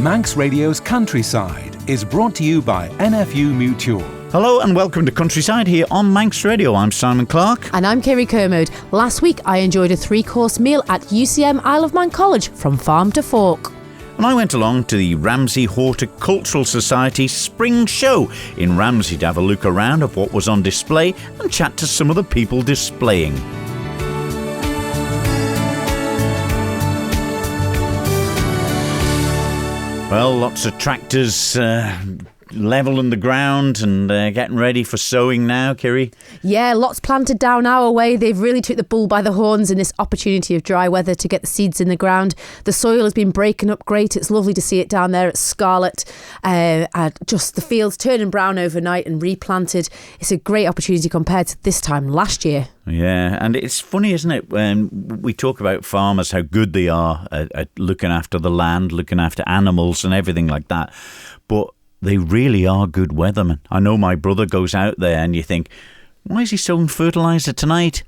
Manx Radio's Countryside is brought to you by NFU Mutual. Hello and welcome to Countryside here on Manx Radio. I'm Simon Clark. And I'm Kirree Kermode. Last week I enjoyed a 3-course meal at UCM Isle of Man College from farm to fork. And I went along to the Ramsey Horitcultural Society Spring Show in Ramsey to have a look around of what was on display and chat to some of the people displaying. Well, lots of tractors levelling the ground and getting ready for sowing now, Kirree. Yeah, lots planted down our way. They've really took the bull by the horns in this opportunity of dry weather to get the seeds in the ground. The soil has been breaking up great. It's lovely to see it down there at Scarlet. Just the fields turning brown overnight and replanted. It's a great opportunity compared to this time last year. Yeah, and it's funny, isn't it, when we talk about farmers, how good they are at looking after the land, looking after animals and everything like that. But they really are good weathermen. I know my brother goes out there and you think, why is he sowing fertiliser tonight?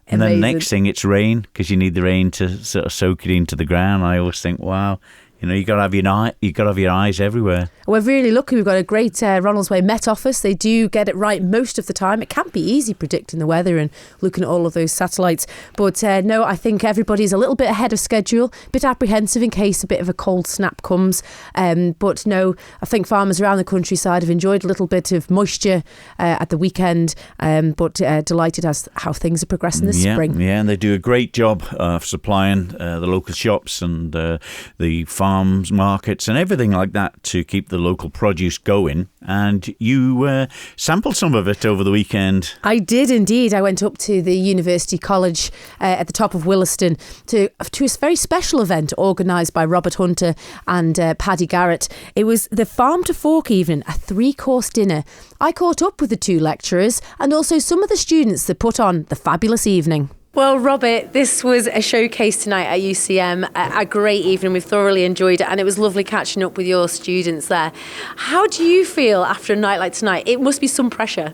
And Amazing. then next thing it's rain, because you need the rain to sort of soak it into the ground. I always think, wow, you know, you got to have your eyes everywhere. We're really lucky. We've got a great Ronalds Way Met Office. They do get it right most of the time. It can't be easy predicting the weather and looking at all of those satellites. But no, I think everybody's a little bit ahead of schedule, a bit apprehensive in case a bit of a cold snap comes. But no, I think farmers around the countryside have enjoyed a little bit of moisture at the weekend, but delighted as how things are progressing this spring. Yeah, and they do a great job of supplying the local shops and the farms markets and everything like that to keep the local produce going. And you sampled some of it over the weekend. I did indeed. I went up to the University College at the top of Williston to a very special event organised by Robert Hunter and Paddy Garrett. It was the Farm to Fork evening, a 3-course dinner. I caught up with the 2 lecturers and also some of the students that put on the fabulous evening. Well, Robert, this was a showcase tonight at UCM, a great evening. We've thoroughly enjoyed it and it was lovely catching up with your students there. How do you feel after a night like tonight? It must be some pressure.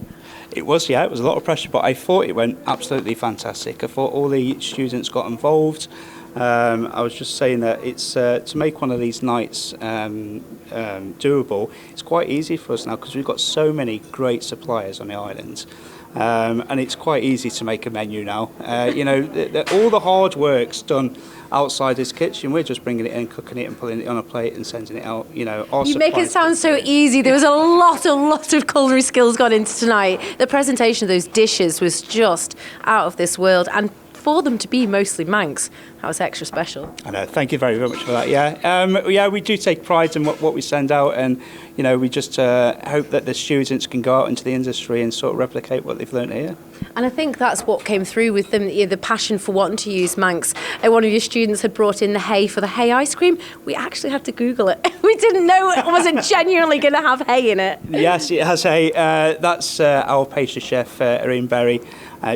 It was a lot of pressure, but I thought it went absolutely fantastic. I thought all the students got involved. I was just saying that it's to make one of these nights doable, it's quite easy for us now because we've got so many great suppliers on the island. And it's quite easy to make a menu now. All the hard work's done outside this kitchen. We're just bringing it in, cooking it and putting it on a plate and sending it out. You make it sound so easy. There was a lot of culinary skills gone into tonight. The presentation of those dishes was just out of this world. And for them to be mostly Manx, that was extra special. I know. Thank you very much for that. Yeah, we do take pride in what we send out, and we just hope that the students can go out into the industry and sort of replicate what they've learned here. And I think that's what came through with them, the passion for wanting to use Manx. One of your students had brought in the hay for the hay ice cream. We actually had to Google it. We didn't know it wasn't genuinely going to have hay in it. Yes, it has hay. That's our pastry chef, Irene Berry.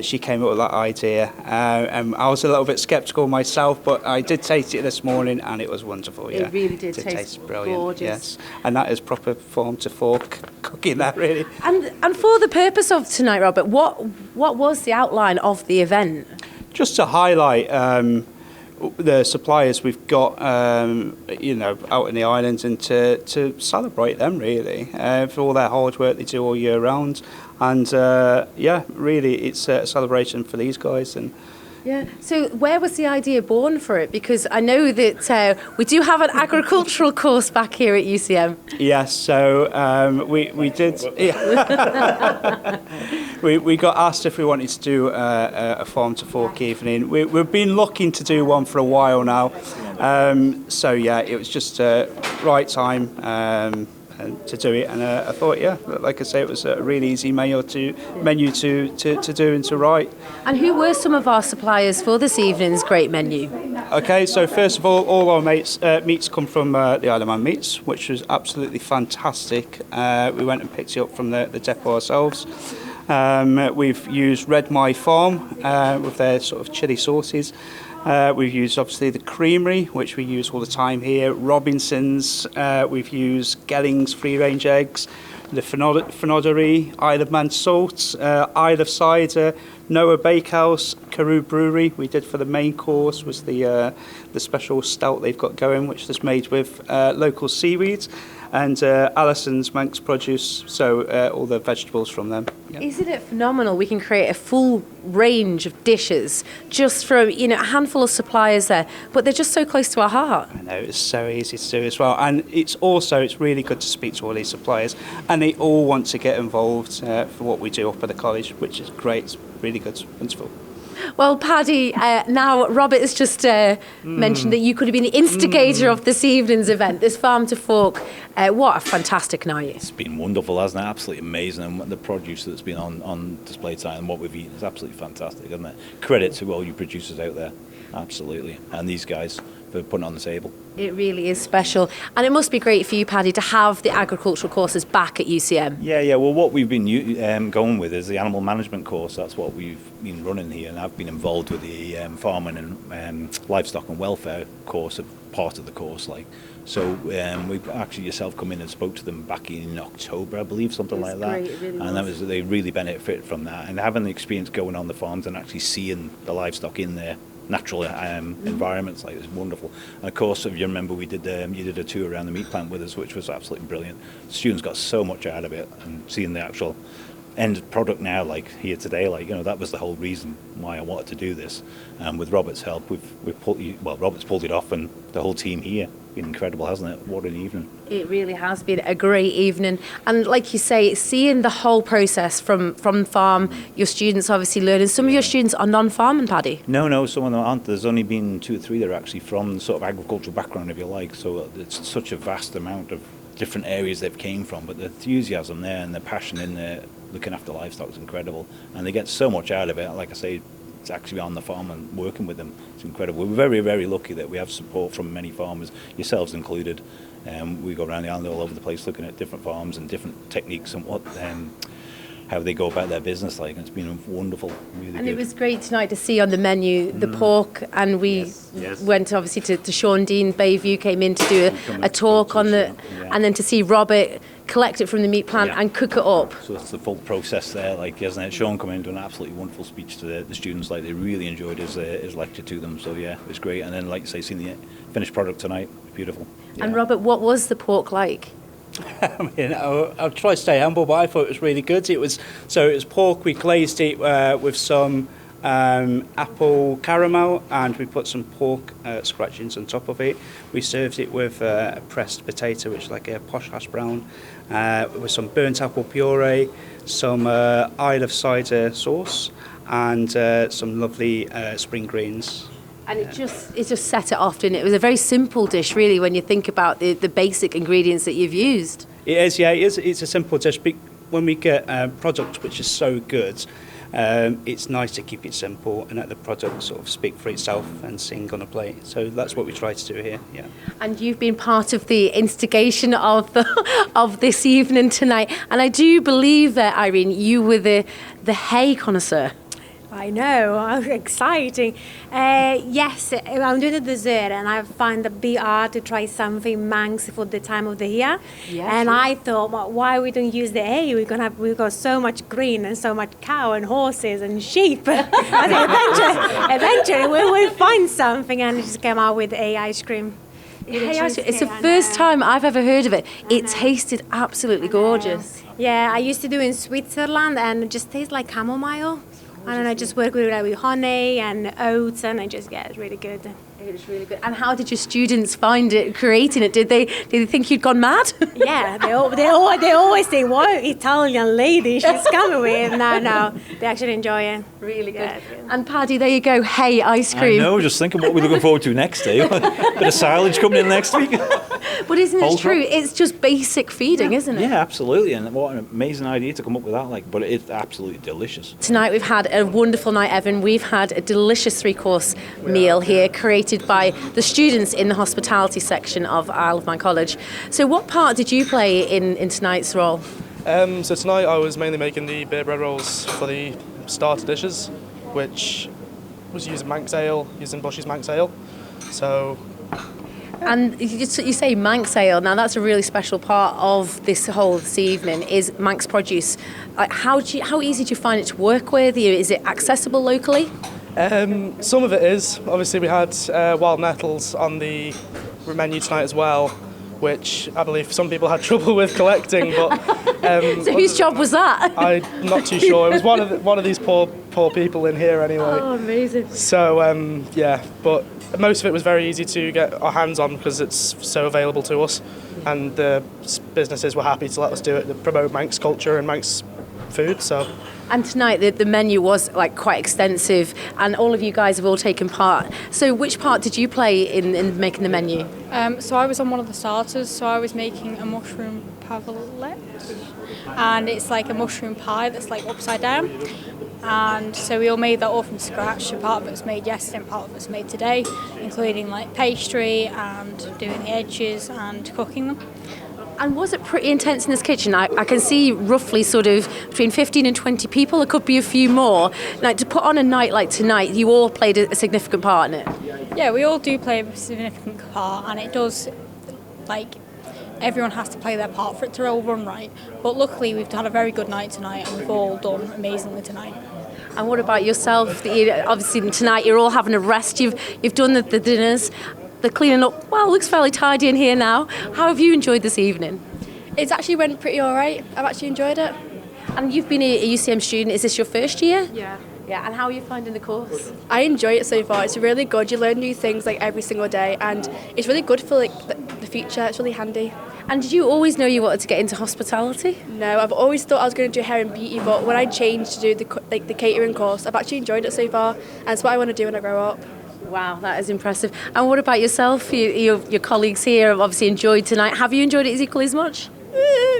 She came up with that idea. And I was a little bit sceptical myself, but I did taste it this morning and it was wonderful. Yeah. It really did taste brilliant. Gorgeous. Yes, and that is proper farm to fork cooking, that really. And for the purpose of tonight, Robert, what was the outline of the event? Just to highlight the suppliers we've got, out in the islands, and to celebrate them really for all their hard work they do all year round. And really, it's a celebration for these guys. And yeah. So where was the idea born for it? Because I know that we do have an agricultural course back here at UCM. Yes. So we did. We got asked if we wanted to do a farm to fork evening. We've been looking to do one for a while now. It was just right time. To do it, and I thought, like I say, it was a really easy menu to do and to write. And who were some of our suppliers for this evening's great menu? Okay, so first of all our meats come from the Isle of Man Meats, which was absolutely fantastic. We went and picked it up from the depot ourselves. We've used Red My Farm with their sort of chilli sauces. We've used obviously the Creamery, which we use all the time here. Robinson's, we've used Gelling's free range eggs. the Finodery, Isle of Man Salt, Isle of Cider, Noah Bakehouse, Kirree Brewery. We did for the main course was the special stout they've got going, which is made with local seaweed, and Alison's Manx produce, so all the vegetables from them. Yeah. Isn't it phenomenal? We can create a full range of dishes just from a handful of suppliers there, but they're just so close to our heart. I know, it's so easy to do as well, and it's really good to speak to all these suppliers, and they all want to get involved for what we do up at the college, which is great. It's really good, it's wonderful. Well, Paddy, now Robert has just mentioned that you could have been the instigator of this evening's event, this Farm to Fork. What a fantastic night. It's been wonderful, hasn't it? Absolutely amazing. And the produce that's been on display tonight and what we've eaten is absolutely fantastic, isn't it? Credit to all you producers out there, absolutely. And these guys for putting it on the table. It really is special. And it must be great for you, Paddy, to have the agricultural courses back at UCM. Yeah. Well, what we've been going with is the animal management course. That's what we've been running here. And I've been involved with the farming and livestock and welfare course, part of the course. So we've actually yourself come in and spoke to them back in October, I believe, something like that. Great, it really and was. they really benefit from that. And having the experience going on the farms and actually seeing the livestock in there. Natural environments it's wonderful. And of course, if you remember, you did a tour around the meat plant with us, which was absolutely brilliant. The students got so much out of it, and seeing the actual end product now, here today, that was the whole reason why I wanted to do this. And with Robert's help, Robert's pulled it off, and the whole team here. Been incredible, hasn't it? What an evening. It really has been a great evening. And like you say, seeing the whole process from farm, your students obviously learning. Some of your students are non-farming, Paddy? No, some of them aren't. There's only been 2 or 3 that are actually from the sort of agricultural background, if you like. So it's such a vast amount of different areas they've came from. But the enthusiasm there and the passion in there, looking after livestock is incredible. And they get so much out of it. Like I say, it's actually on the farm and working with them. It's incredible. We're very, very lucky that we have support from many farmers, yourselves included. We go around the island all over the place looking at different farms and different techniques and how they go about their business. It's been wonderful, really And good. it was great tonight to see on the menu the pork, and we went obviously to Sean Dean Bayview came in to do a talk on and then to see Robert collect it from the meat plant and cook it up. So it's the full process there, isn't it? Sean came in and did an absolutely wonderful speech to the students. They really enjoyed his lecture to them. So yeah, it was great. And then, like you say, seeing the finished product tonight, beautiful. Yeah. And Robert, what was the pork like? I'll try to stay humble, but I thought it was really good. It was pork. We glazed it with some apple caramel, and we put some pork scratchings on top of it. We served it with a pressed potato, which is like a posh hash brown, with some burnt apple puree, some Isle of Cider sauce, and some lovely spring greens. And it just set it off, didn't it? It was a very simple dish, really, when you think about the basic ingredients that you've used. It is, yeah. It's a simple dish. But when we get a product which is so good, it's nice to keep it simple and let the product sort of speak for itself and sing on a plate. So that's what we try to do here. Yeah. And you've been part of the instigation of this evening tonight. And I do believe that, Irene, you were the hay connoisseur. I know, exciting. Yes, I'm doing a dessert, and I find a bit hard to try something Manx for the time of the year. Yeah, and sure. I thought, well, why we don't use the hay? We've got so much green and so much cow and horses and sheep. eventually we will find something, and it just came out with hay ice cream. It's the first time I've ever heard of it. It tasted absolutely gorgeous. Yeah, I used to do in Switzerland, and it just tastes like chamomile. And then I just work with honey and oats, and it's really good. It was really good. And how did your students find it, creating it? Did they think you'd gone mad? Yeah, they always think, what Italian lady she's coming with. No, they actually enjoy it. Really good. Yeah. And Paddy, there you go, hay ice I cream. know, just thinking what we're looking forward to next day. Bit of silage coming in next week. But isn't it Whole true? crop. It's just basic feeding, isn't it? Yeah, absolutely. And what an amazing idea to come up with that. But it's absolutely delicious. Tonight we've had a wonderful night, Evan. We've had a delicious 3-course meal here created by the students in the hospitality section of Isle of Man College. So what part did you play in tonight's role? So tonight I was mainly making the beer bread rolls for the starter dishes, which was using Manx ale, using Bush's Manx ale. So And you say Manx ale. Now that's a really special part of this evening is Manx produce. Like, how easy do you find it to work with? Is it accessible locally? Some of it is. Obviously, we had wild nettles on the menu tonight as well, which I believe some people had trouble with collecting. But so whose job was that? I'm not too sure. It was one of these poor people in here anyway. Oh, amazing. So yeah, but most of it was very easy to get our hands on because it's so available to us, and the businesses were happy to let us do it to promote Manx culture and Manx food. So. And tonight the menu was like quite extensive, and all of you guys have all taken part. So which part did you play in making the menu? So I was on one of the starters, so I was making a mushroom pavelette, and it's like a mushroom pie that's like upside down. And so we all made that all from scratch. A part of it was made yesterday and part of it was made today, including like pastry and doing the edges and cooking them. And was it pretty intense in this kitchen? I can see roughly sort of between 15 and 20 people. There could be a few more. Now, to put on a night like tonight, you all played a significant part in it. Yeah, we all do play a significant part, and it does, like, everyone has to play their part for it to all run right. But luckily, we've had a very good night tonight, and we've all done amazingly tonight. And what about yourself? Obviously, tonight you're all having a rest. You've done the dinners. The cleaning up, well, it looks fairly tidy in here now. How have you enjoyed this evening? It's actually went pretty all right. I've actually enjoyed it. And you've been a UCM student. Is this your first year? Yeah. Yeah, and how are you finding the course? I enjoy it so far. It's really good. You learn new things like every single day, and it's really good for like the future. It's really handy. And did you always know you wanted to get into hospitality? No, I've always thought I was going to do hair and beauty, but when I changed to do the catering course, I've actually enjoyed it so far, and it's what I want to do when I grow up. Wow, that is impressive. And what about yourself? Your colleagues here have obviously enjoyed tonight. Have you enjoyed it as equally as much?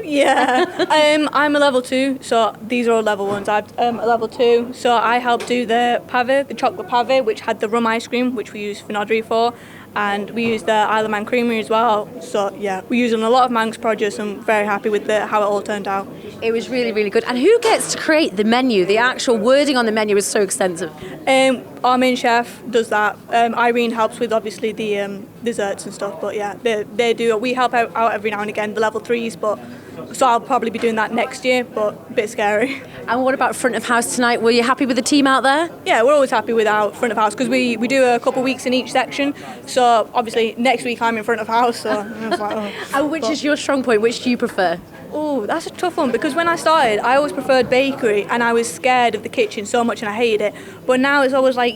Yeah. I'm a level 2, so these are all level 1s. I'm a level 2, so I helped do the pave, the chocolate pave, which had the rum ice cream, which we used Finodry for, and we used the Isle of Man creamery as well. So yeah, we're using a lot of Manx produce. I'm very happy with how it all turned out. It was really, really good. And who gets to create the menu? The actual wording on the menu is so extensive. Our main chef does that. Irene helps with obviously the desserts and stuff, but yeah, they do it. We help out every now and again, the level 3s, but so I'll probably be doing that next year, but a bit scary. And what about front of house tonight? Were you happy with the team out there? Yeah, we're always happy with our front of house because we do a couple of weeks in each section. So obviously next week I'm in front of house. So I was like, oh. And which is your strong point? Which do you prefer? Oh, that's a tough one because when I started, I always preferred bakery and I was scared of the kitchen so much and I hated it. But now it's always like,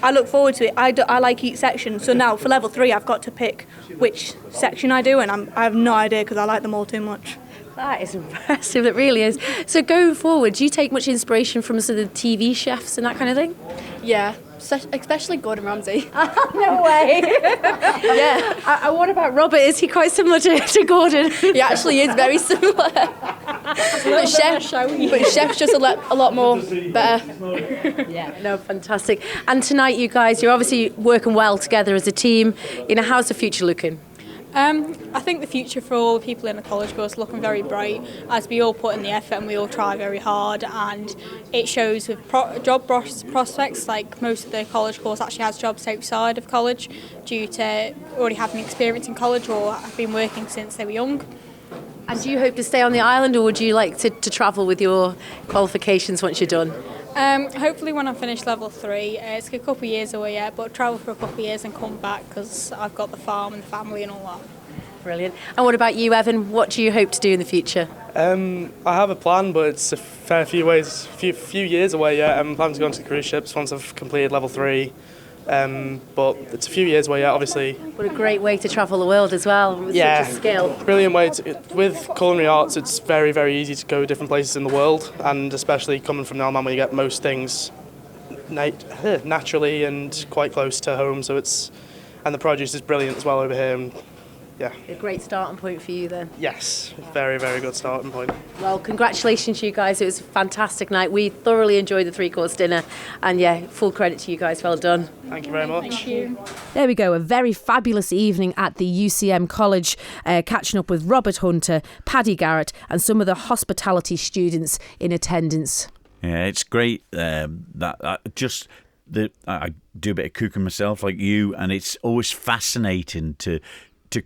I look forward to it. I like each section. So now for level 3, I've got to pick which section I do, and I have no idea because I like them all too much. That is impressive, it really is. So going forward, do you take much inspiration from sort of the TV chefs and that kind of thing? Yeah, especially Gordon Ramsay. No way. Yeah. And what about Robert? Is he quite similar to Gordon? He actually is very similar. but chef's just a lot more better. Yeah, no, fantastic. And tonight, you guys, you're obviously working well together as a team. How's the future looking? I think the future for all the people in the college course is looking very bright as we all put in the effort and we all try very hard, and it shows with job prospects. Like most of the college course actually has jobs outside of college due to already having experience in college or have been working since they were young. And do you hope to stay on the island, or would you like to travel with your qualifications once you're done? Hopefully when I finish level 3, it's a couple of years away yet, but travel for a couple of years and come back because I've got the farm and the family and all that. Brilliant. And what about you, Evan? What do you hope to do in the future? I have a plan, but it's a fair few years away yet. I'm planning to go onto the cruise ships once I've completed level 3. But it's a few years away yet, obviously. What a great way to travel the world as well, with such a skill. Brilliant way. With culinary arts, it's very, very easy to go different places in the world, and especially coming from the Isle of Man where you get most things naturally and quite close to home. And the produce is brilliant as well over here. And, yeah. A great starting point for you then. Yes, very, very good starting point. Well, congratulations to you guys. It was a fantastic night. We thoroughly enjoyed the 3-course dinner, and yeah, full credit to you guys. Well done. Thank you very much. Thank you. There we go, a very fabulous evening at the UCM College, catching up with Robert Hunter, Paddy Garrett and some of the hospitality students in attendance. Yeah, it's great that just I do a bit of cooking myself, like you, and it's always fascinating to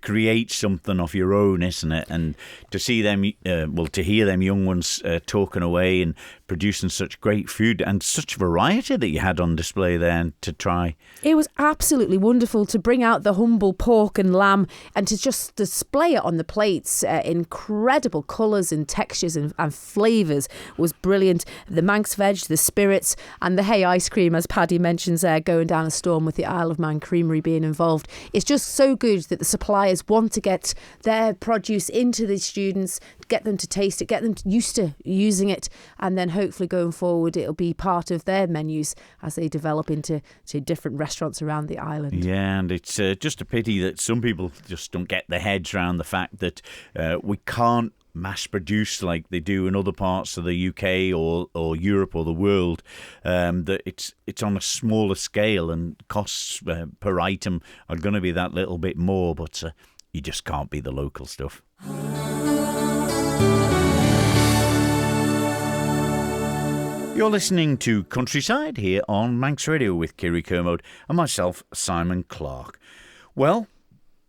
create something of your own, isn't it? And to see them, to hear them young ones talking away and producing such great food and such variety that you had on display there and to try. It was absolutely wonderful to bring out the humble pork and lamb and to just display it on the plates. Incredible colours and textures and flavours was brilliant. The Manx veg, the spirits and the hay ice cream, as Paddy mentions there, going down a storm with the Isle of Man Creamery being involved. It's just so good that the suppliers want to get their produce into the students, get them to taste it, get them used to using it, and then hopefully going forward it'll be part of their menus as they develop into different restaurants around the island. Yeah, and it's just a pity that some people just don't get their heads around the fact that we can't mass produce like they do in other parts of the UK or Europe or the world, that it's on a smaller scale and costs per item are going to be that little bit more, but you just can't beat the local stuff. You're listening to Countryside here on Manx Radio with Kirree Kermode and myself, Simon Clark. Well,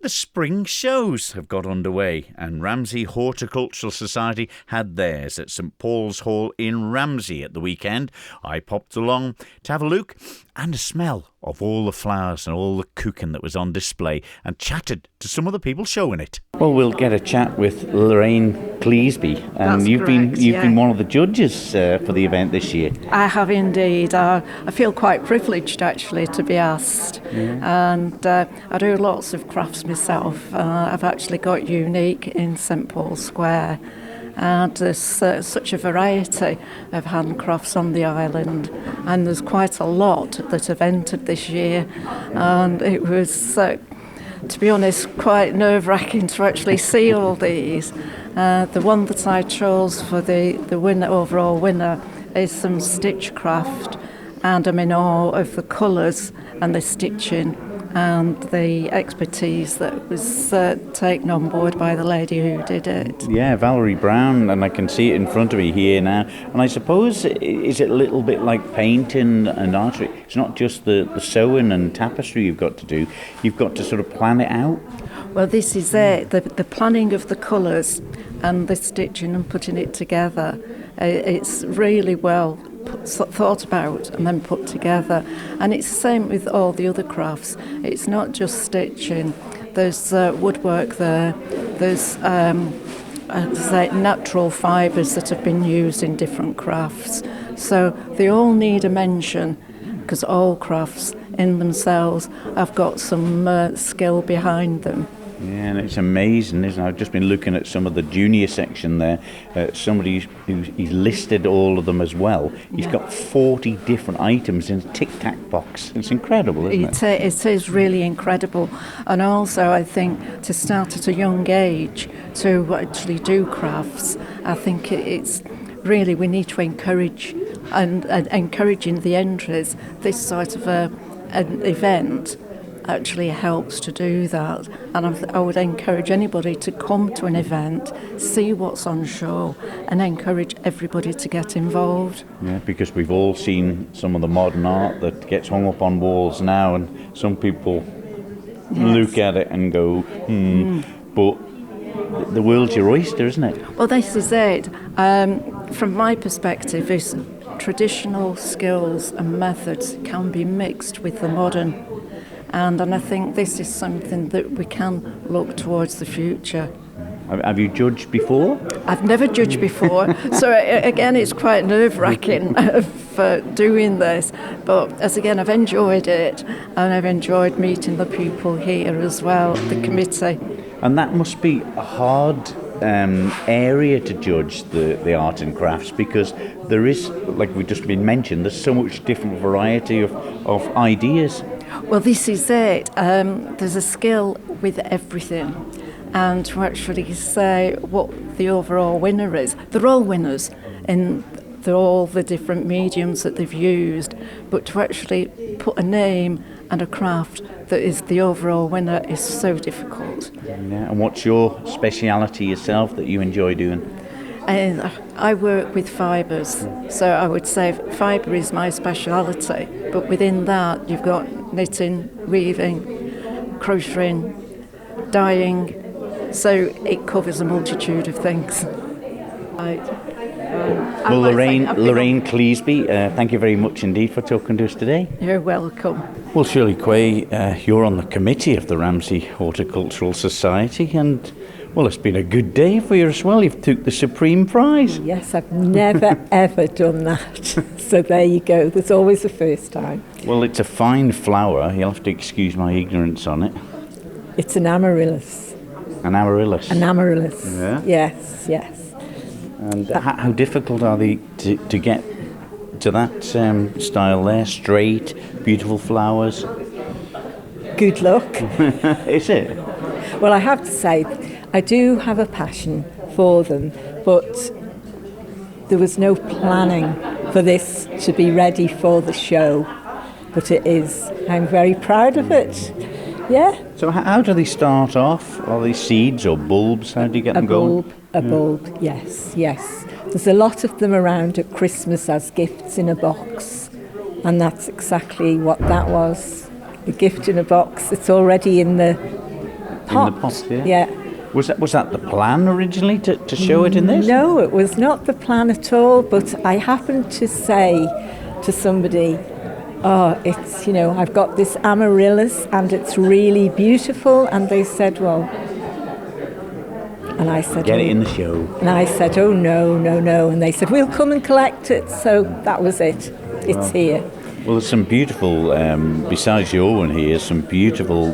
the spring shows have got underway and Ramsey Horticultural Society had theirs at St Paul's Hall in Ramsey at the weekend. I popped along to have a look and a smell of all the flowers and all the cooking that was on display and chatted to some of the people showing it. Well, we'll get a chat with Lorraine Cleesby, and That's you've correct, been one of the judges for the event this year. I have indeed. I feel quite privileged actually to be asked, and I do lots of crafts myself. I've actually got Unique in St Paul's Square, and there's such a variety of handcrafts on the island, and there's quite a lot that have entered this year, and it was, to be honest, quite nerve-wracking to actually see all these. The one that I chose for the overall winner is some stitchcraft, and I'm in awe of the colours and the stitching and the expertise that was taken on board by the lady who did it. Yeah, Valerie Brown, and I can see it in front of me here now. And I suppose, is it a little bit like painting and archery? It's not just the sewing and tapestry you've got to do. You've got to sort of plan it out. Well, this is it. The planning of the colours and the stitching and putting it together. It's really well thought about and then put together, and it's the same with all the other crafts. It's not just stitching. There's woodwork there. There's natural fibres that have been used in different crafts. So they all need a mention because all crafts in themselves have got some skill behind them. Yeah, and it's amazing, isn't it? I've just been looking at some of the junior section there. Somebody he's listed all of them as well. He's got 40 different items in a tic-tac box. It's incredible, isn't it? It is really incredible. And also, I think, to start at a young age to actually do crafts, I think it's really, we need to encourage, and encouraging the entries, this sort of an event actually helps to do that, and I would encourage anybody to come to an event, see what's on show, and encourage everybody to get involved. Yeah, because we've all seen some of the modern art that gets hung up on walls now, and some people look at it and go, but the world's your oyster, isn't it? Well, this is it. From my perspective, is traditional skills and methods can be mixed with the modern. And I think this is something that we can look towards the future. Have you judged before? I've never judged before, so again it's quite nerve-wracking for doing this. But as again, I've enjoyed it, and I've enjoyed meeting the people here as well, the committee. And that must be a hard area to judge the art and crafts, because there is, like we've just been mentioned, there's so much different variety of ideas. Well, this is it. There's a skill with everything. And to actually say what the overall winner is, they're all winners in all the different mediums that they've used, but to actually put a name and a craft that is the overall winner is so difficult. Yeah. And what's your speciality yourself that you enjoy doing? And I work with fibres, so I would say fibre is my speciality. But within that, you've got knitting, weaving, crocheting, dyeing, so it covers a multitude of things. Well, Lorraine Cleesby, thank you very much indeed for talking to us today. You're welcome. Well, Shirley Quay, you're on the committee of the Ramsey Horticultural Society, and well, it's been a good day for you as well. You've took the supreme prize. Yes, I've never ever done that. So there you go. There's always a first time. Well, it's a fine flower. You'll have to excuse my ignorance on it. It's an amaryllis. An amaryllis? An amaryllis. Yeah? Yes, yes. And how difficult are they to get to that style there? Straight, beautiful flowers? Good luck. Is it? Well, I have to say, I do have a passion for them, but there was no planning for this to be ready for the show. But it is. I'm very proud of it. Yeah. So how do they start off? Are they seeds or bulbs? How do you get them going? A bulb, yes, yes. There's a lot of them around at Christmas as gifts in a box, and that's exactly what that was. A gift in a box. It's already in the pot. In the pot, yeah. Yeah. Was that the plan originally to show it in this? No, it was not the plan at all, but I happened to say to somebody, oh, it's, I've got this amaryllis and it's really beautiful, and they said, well, and I said, get it in the show. And I said, oh, no, and they said, we'll come and collect it. So that was it. It's here. Well, there's some beautiful, besides your one here, some beautiful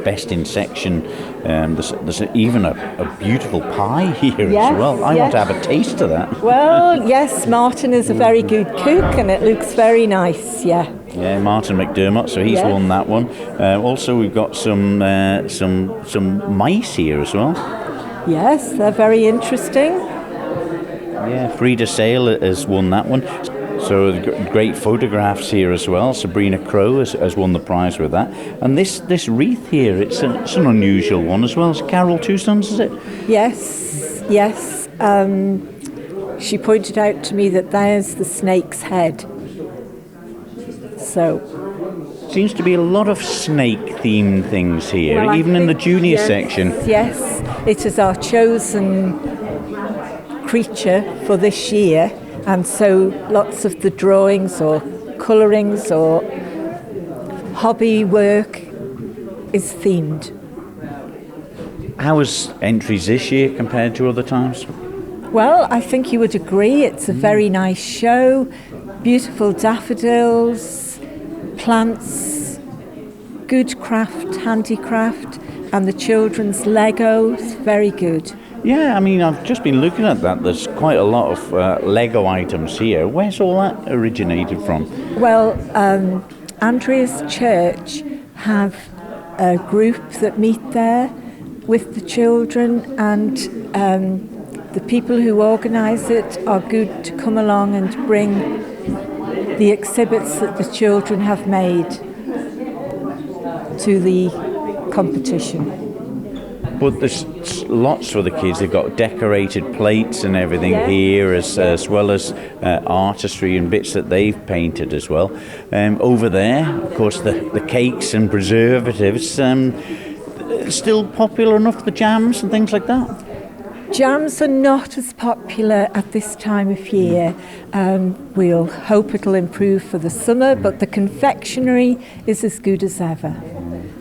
best in section. There's even a beautiful pie here as well. I want to have a taste of that. Well, yes, Martin is a very good cook and it looks very nice, yeah. Yeah, Martin McDermott, so he's won that one. Also, we've got some mice here as well. Yes, they're very interesting. Yeah, Frida Sale has won that one. So great photographs here as well. Sabrina Crowe has won the prize with that. And this wreath here, it's an unusual one as well. It's Carol Two Sons, is it? Yes, yes. She pointed out to me that there's the snake's head. So seems to be a lot of snake-themed things here, well, even in the junior section. Yes, it is our chosen creature for this year. And so lots of the drawings or colourings or hobby work is themed. How was entries this year compared to other times? Well, I think you would agree. It's a very nice show. Beautiful daffodils, plants, good craft, handicraft, and the children's Legos, very good. Yeah, I mean, I've just been looking at that. There's quite a lot of Lego items here. Where's all that originated from? Well, Andrea's Church have a group that meet there with the children, and the people who organise it are good to come along and bring the exhibits that the children have made to the competition. But there's lots for the kids. They've got decorated plates and everything here, as well as artistry and bits that they've painted as well. Over there, of course, the cakes and preservatives. Still popular enough, the jams and things like that? Jams are not as popular at this time of year. We'll hope it'll improve for the summer, but the confectionery is as good as ever.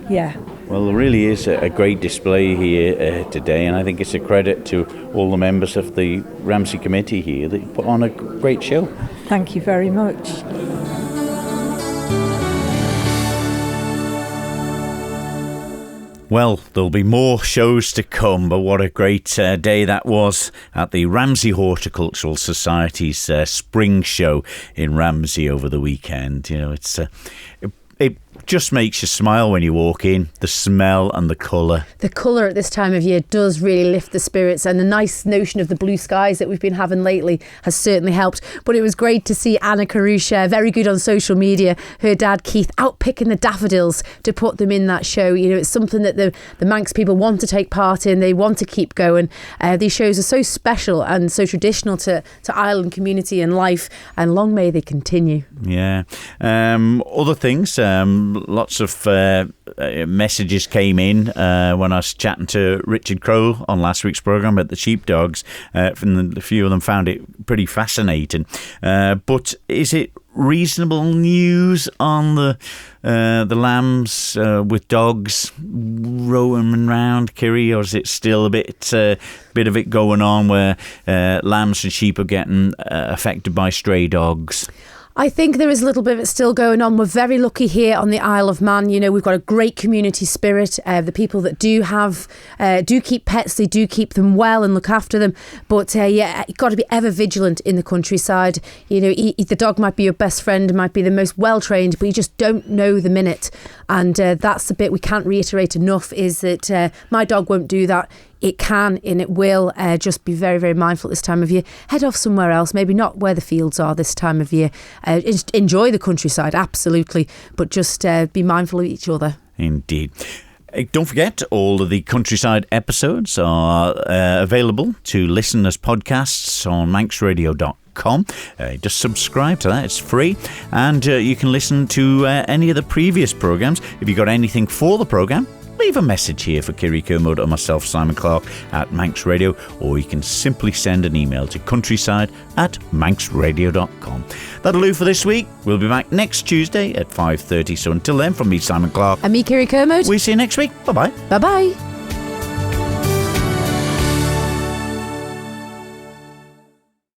Yeah. Well, there really is a great display here today, and I think it's a credit to all the members of the Ramsey Committee here that put on a great show. Thank you very much. Well, there'll be more shows to come, but what a great day that was at the Ramsey Horticultural Society's spring show in Ramsey over the weekend. You know, it just makes you smile when you walk in. The smell and the colour. The colour at this time of year does really lift the spirits, and the nice notion of the blue skies that we've been having lately has certainly helped. But it was great to see Anna Kirree, very good on social media, her dad Keith out picking the daffodils to put them in that show. You know, it's something that the Manx people want to take part in. They want to keep going. These shows are so special and so traditional to Ireland community and life, and long may they continue. Yeah. Other things, lots of messages came in when I was chatting to Richard Crowell on last week's programme about the sheepdogs. A few of them found it pretty fascinating. But is it reasonable news on the lambs with dogs roaming around, Kirree, or is it still a bit of it going on where lambs and sheep are getting affected by stray dogs? I think there is a little bit of it still going on. We're very lucky here on the Isle of Man. You know, we've got a great community spirit. The people that do keep pets, they do keep them well and look after them. But you've got to be ever vigilant in the countryside. You know, the dog might be your best friend, might be the most well trained, but you just don't know the minute. And that's the bit we can't reiterate enough, is that my dog won't do that. It can and it will. Just be very, very mindful this time of year. Head off somewhere else, maybe not where the fields are this time of year. Enjoy the countryside, absolutely, but just be mindful of each other. Indeed. Don't forget, all of the Countryside episodes are available to listen as podcasts on manxradio.com. Just subscribe to that, it's free, and you can listen to any of the previous programmes. If you've got anything for the programme, leave a message here for Kirree Kermode or myself, Simon Clark, at Manx Radio, or you can simply send an email to countryside@manxradio.com. That'll do for this week. We'll be back next Tuesday at 5:30. So until then, from me, Simon Clark, and me, Kirree Kermode, we see you next week. Bye-bye. Bye-bye.